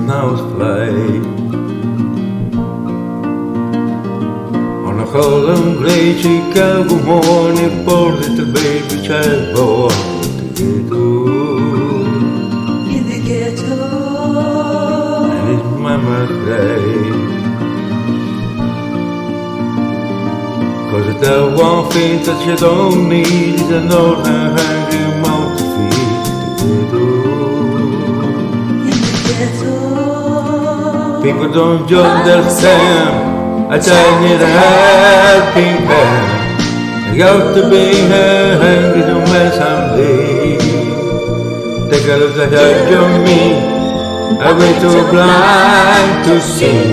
fly. On a cold and grey Chicago morning, poor little baby child born in the ghetto, and his mama cried. 'Cause the one thing that you don't need is an old and hungry mouth to feed the ghetto. People don't understand. I just need a helping hand. I got to be hungry to make someday. Take a look at how me. I'm way too blind to see.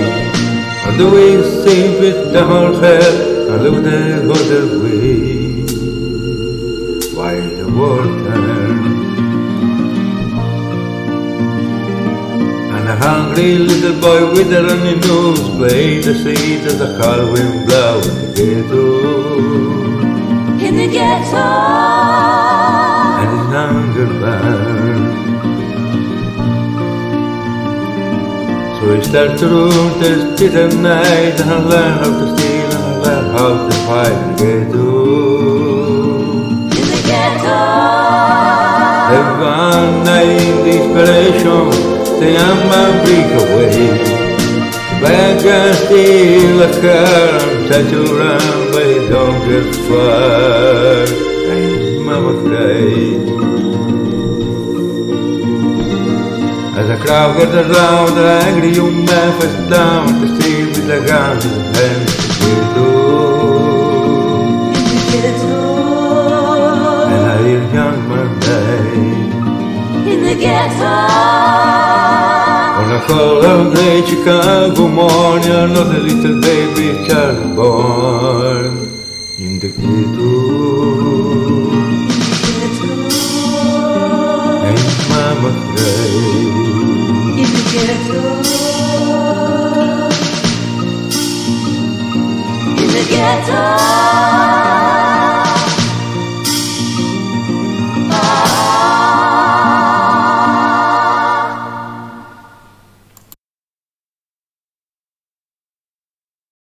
How do we see with the whole head? I look the other way. Why the world turn? And a hungry little boy with a runny nose played the seed as the cold wind blow in the ghetto. In the ghetto, And his hunger burned. So he started to roam the street at night and learn how to steal and learn how to fight in the ghetto. in the ghetto, Every one night in desperation, say I'm a break away. Back and steal a car and try to run, but it don't get far. And mama cried. As a crowd gathered round, the angry young man was down to steal with the gun in his hand. in the ghetto, And I hear a young man die. in the ghetto, On a cold and grey Chicago morning, another little baby child born in the ghetto. And mama cried. in the ghetto, in the ghetto.